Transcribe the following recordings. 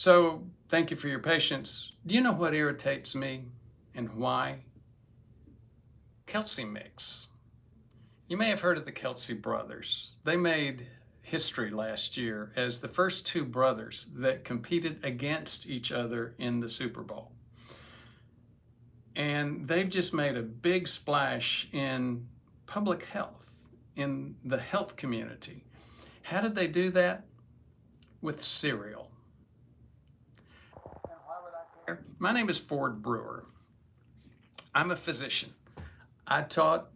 So, thank you for your patience. Do you know what irritates me and why? Kelsey mix. You may have heard of the Kelsey brothers. They made history last year as the first two brothers that competed against each other in the Super Bowl. And they've just made a big splash in public health, in the health community. How did they do that? With cereal. And why would I care? My name is Ford Brewer. I'm a physician. I taught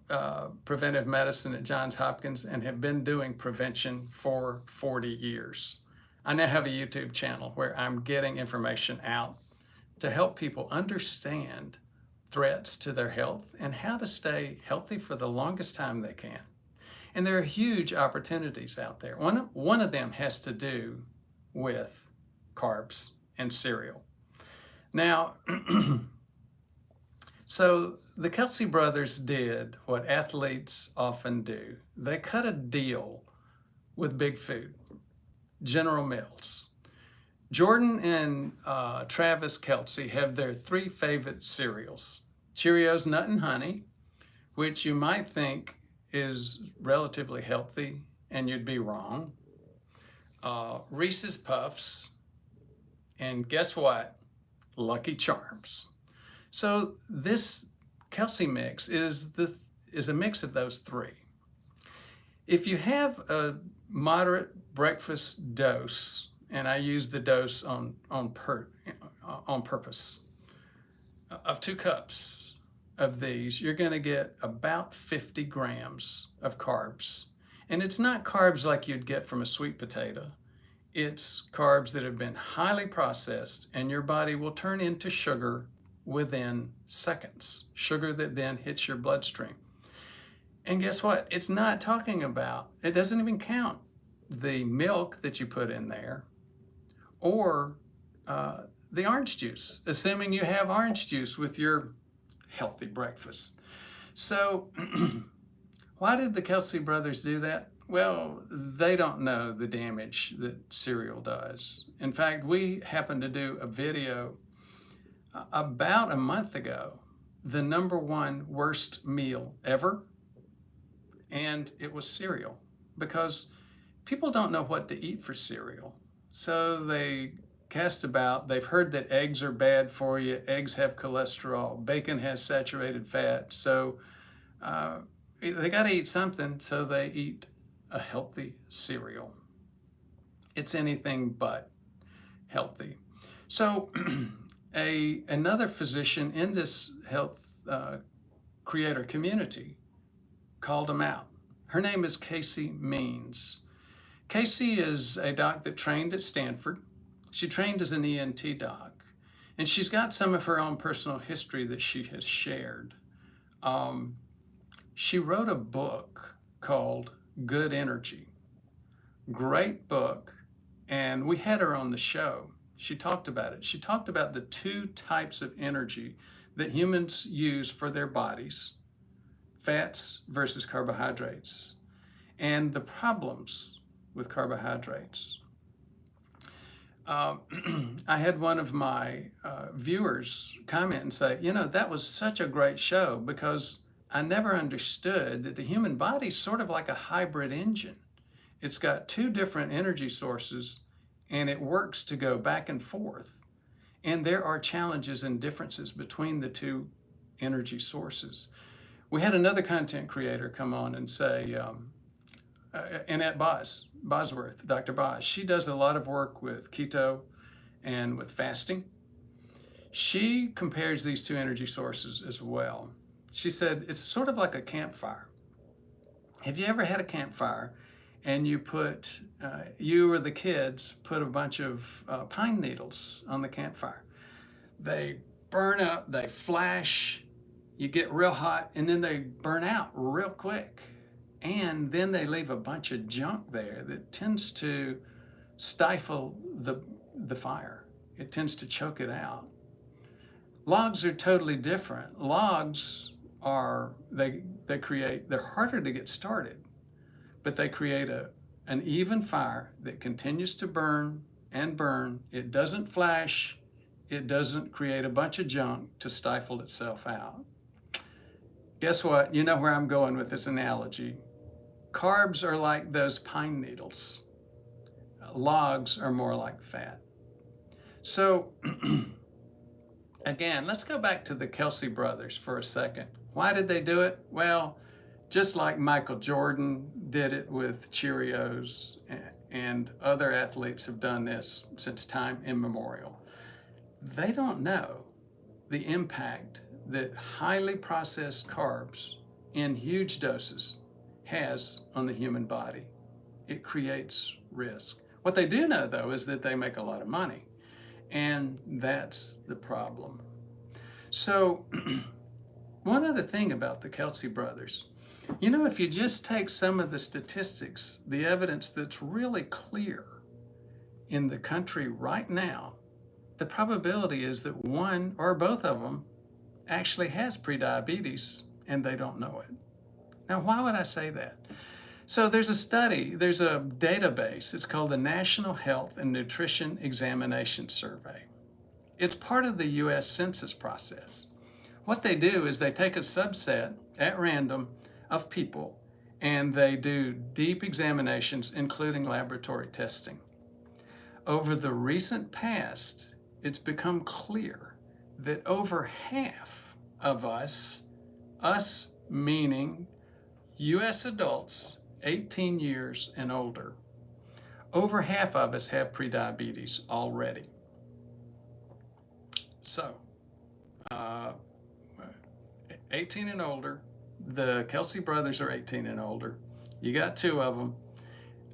preventive medicine at Johns Hopkins and have been doing prevention for 40 years. I now have a YouTube channel where I'm getting information out to help people understand threats to their health and how to stay healthy for the longest time they can. And there are huge opportunities out there. One of them has to do with carbs and cereal. Now, so the Kelsey brothers did what athletes often do. They cut a deal with Big Food, General Mills. Jordan and Travis Kelsey have their three favorite cereals: Cheerios Nut and Honey, which you might think is relatively healthy, and you'd be wrong. Reese's Puffs, and guess what? Lucky Charms. So this Kelsey mix is a mix of those three. If you have a moderate breakfast dose, and I use the dose on purpose, of 2 cups of these, you're going to get about 50 grams of carbs. And it's not carbs like you'd get from a sweet potato. It's carbs that have been highly processed, and your body will turn into sugar within seconds. Sugar that then hits your bloodstream. And guess what? It's not talking about, it doesn't even count the milk that you put in there or the orange juice, assuming you have orange juice with your healthy breakfast. So why did the Kelsey brothers do that? Well, they don't know the damage that cereal does. In fact, we happened to do a video about a month ago, the #1 worst meal ever, and it was cereal, because people don't know what to eat for cereal. So they cast about, they've heard that eggs are bad for you, eggs have cholesterol, bacon has saturated fat, so they got to eat something, so they eat a healthy cereal. It's anything but healthy. So another physician in this health creator community called them out. Her name is Casey Means. Casey is a doc that trained at Stanford. She trained as an ENT doc, and she's got some of her own personal history that she has shared. She wrote a book called Good Energy. Great book, and we had her on the show. She talked about it. She talked about the 2 types of energy that humans use for their bodies: fats versus carbohydrates, and the problems with carbohydrates. I had one of my viewers comment and say, that was such a great show, because I never understood that the human body is sort of like a hybrid engine. It's got 2 different energy sources, and it works to go back and forth. And there are challenges and differences between the 2 energy sources. We had another content creator come on and say, Annette Bosworth, Dr. Boz, she does a lot of work with keto and with fasting. She compares these 2 energy sources as well. She said it's sort of like a campfire. Have you ever had a campfire and you or the kids put a bunch of pine needles on the campfire? They burn up, they flash, you get real hot, and then they burn out real quick. And then they leave a bunch of junk there that tends to stifle the fire. It tends to choke it out. Logs are totally different. Logs they're harder to get started, but they create an even fire that continues to burn and burn. It doesn't flash. It doesn't create a bunch of junk to stifle itself out. Guess what? You know where I'm going with this analogy. Carbs are like those pine needles. Logs are more like fat. So again, let's go back to the Kelsey brothers for a second. Why did they do it? Well, just like Michael Jordan did it with Cheerios, and other athletes have done this since time immemorial. They don't know the impact that highly processed carbs in huge doses has on the human body. It creates risk. What they do know, though, is that they make a lot of money, and that's the problem. So one other thing about the Kelsey brothers, if you just take some of the statistics, the evidence that's really clear in the country right now, the probability is that one or both of them actually has prediabetes and they don't know it. Now, why would I say that? So there's a study, there's a database. It's called the National Health and Nutrition Examination Survey. It's part of the US Census process. What they do is they take a subset at random of people and they do deep examinations, including laboratory testing. Over the recent past, it's become clear that over half of us meaning US adults 18 years and older, over half of us have prediabetes already. So, 18 and older, the Kelsey brothers are 18 and older. You got two of them.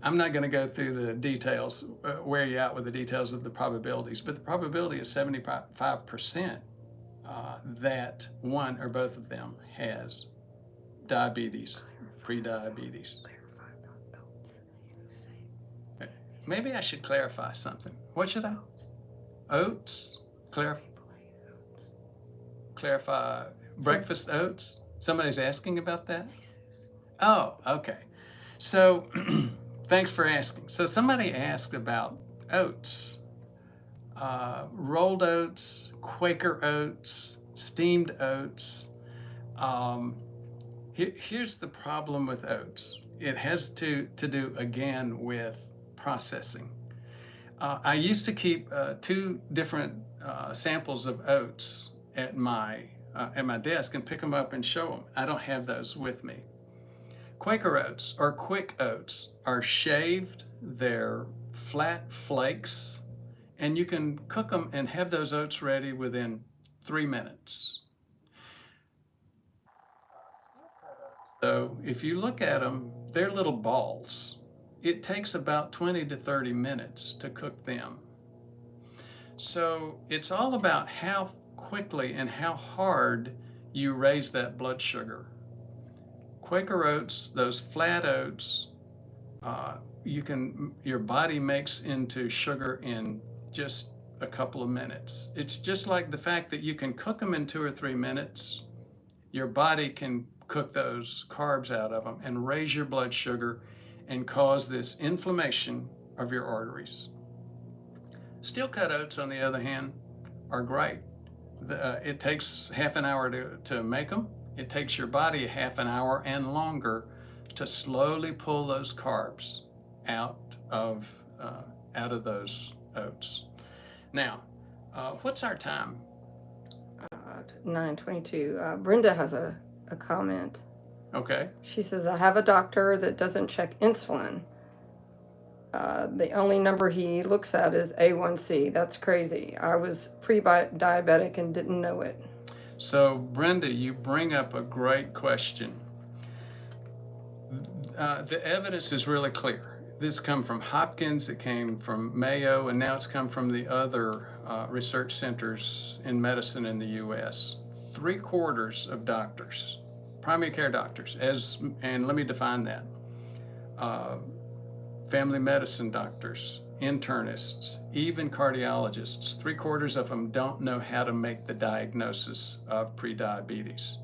I'm not going to go through the details, wear you out with the details of the probabilities, but the probability is 75% that one or both of them has diabetes, prediabetes. Maybe I should clarify something. What should I? Oats? Clarify breakfast oats? Somebody's asking about that? Oh, okay. So thanks for asking. So somebody asked about oats, rolled oats, Quaker oats, steamed oats. Here's the problem with oats. It has to do again with processing. I used to keep two different samples of oats at my desk and pick them up and show them. I don't have those with me. Quaker oats or quick oats are shaved, they're flat flakes, and you can cook them and have those oats ready within 3 minutes. So if you look at them, they're little balls. It takes about 20 to 30 minutes to cook them. So it's all about how quickly and how hard you raise that blood sugar. Quaker oats, those flat oats, your body makes into sugar in just a couple of minutes. It's just like the fact that you can cook them in 2 or 3 minutes. Your body can cook those carbs out of them and raise your blood sugar and cause this inflammation of your arteries. Steel cut oats, on the other hand, are great. It takes half an hour to make them. It takes your body a half an hour and longer to slowly pull those carbs out of those oats. Now, what's our time? 9:22. Brenda has a comment. Okay. She says, I have a doctor that doesn't check insulin. The only number he looks at is A1C. That's crazy. I was pre-diabetic and didn't know it. So, Brenda, you bring up a great question. The evidence is really clear. This come from Hopkins, it came from Mayo, and now it's come from the other research centers in medicine in the U.S. 3/4 of doctors, primary care doctors, and let me define that, family medicine doctors, internists, even cardiologists, 3/4 of them don't know how to make the diagnosis of prediabetes.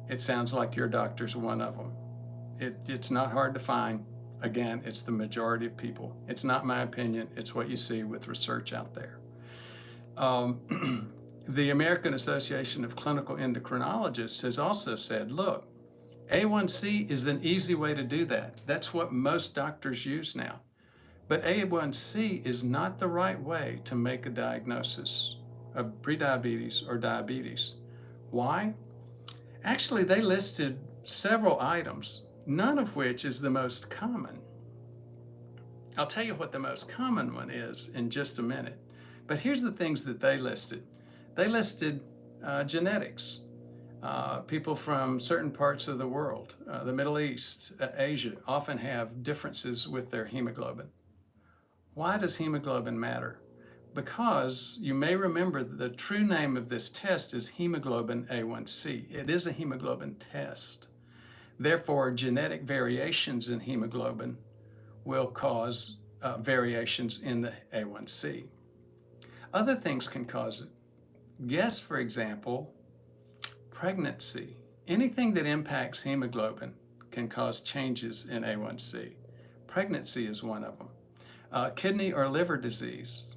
It sounds like your doctor's one of them. It's not hard to find. Again, it's the majority of people. It's not my opinion. It's what you see with research out there. The American Association of Clinical Endocrinologists has also said, look, A1C is an easy way to do that. That's what most doctors use now. But A1C is not the right way to make a diagnosis of prediabetes or diabetes. Why? Actually, they listed several items, none of which is the most common. I'll tell you what the most common one is in just a minute. But here's the things that they listed. They listed genetics. People from certain parts of the world, the Middle East, Asia, often have differences with their hemoglobin. Why does hemoglobin matter? Because you may remember the true name of this test is hemoglobin A1C. It is a hemoglobin test. Therefore, genetic variations in hemoglobin will cause variations in the A1C. Other things can cause it. Guess, for example, pregnancy. Anything that impacts hemoglobin can cause changes in A1C. Pregnancy is one of them. Kidney or liver disease,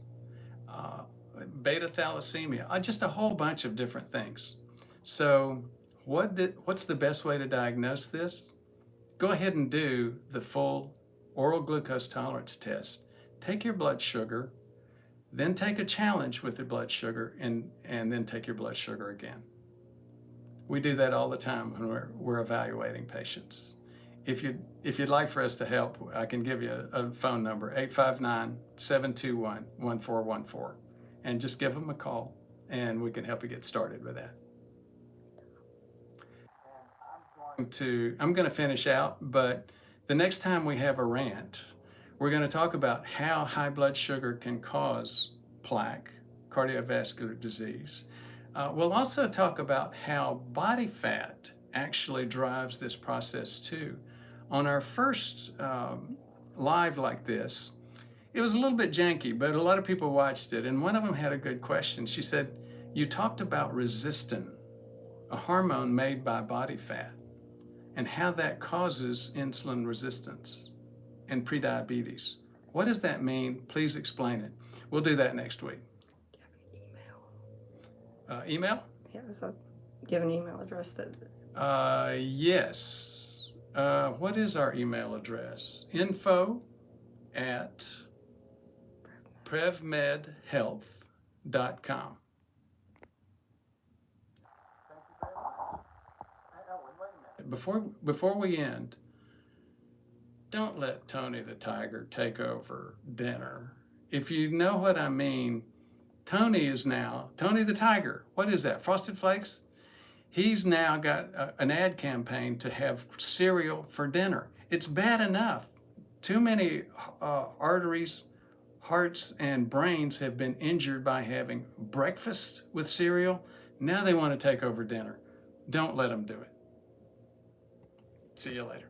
beta thalassemia, just a whole bunch of different things. So what's the best way to diagnose this? Go ahead and do the full oral glucose tolerance test. Take your blood sugar, then take a challenge with your blood sugar, and then take your blood sugar again. We do that all the time when we're evaluating patients. If you'd like for us to help, I can give you a phone number, 859-721-1414, and just give them a call, and we can help you get started with that. I'm going to finish out, but the next time we have a rant, we're going to talk about how high blood sugar can cause plaque, cardiovascular disease. We'll also talk about how body fat actually drives this process too. On our first live like this, it was a little bit janky, but a lot of people watched it, and one of them had a good question. She said, you talked about resistin, a hormone made by body fat, and how that causes insulin resistance and prediabetes. What does that mean? Please explain it. We'll do that next week. Do you have an email? Email? Yeah, so do you have an email address that... Yes. What is our email address? info@prevmedhealth.com. Before we end, don't let Tony the Tiger take over dinner. If you know what I mean, Tony the Tiger. What is that? Frosted Flakes? He's now got an ad campaign to have cereal for dinner. It's bad enough. Too many arteries, hearts, and brains have been injured by having breakfast with cereal. Now they want to take over dinner. Don't let them do it. See you later.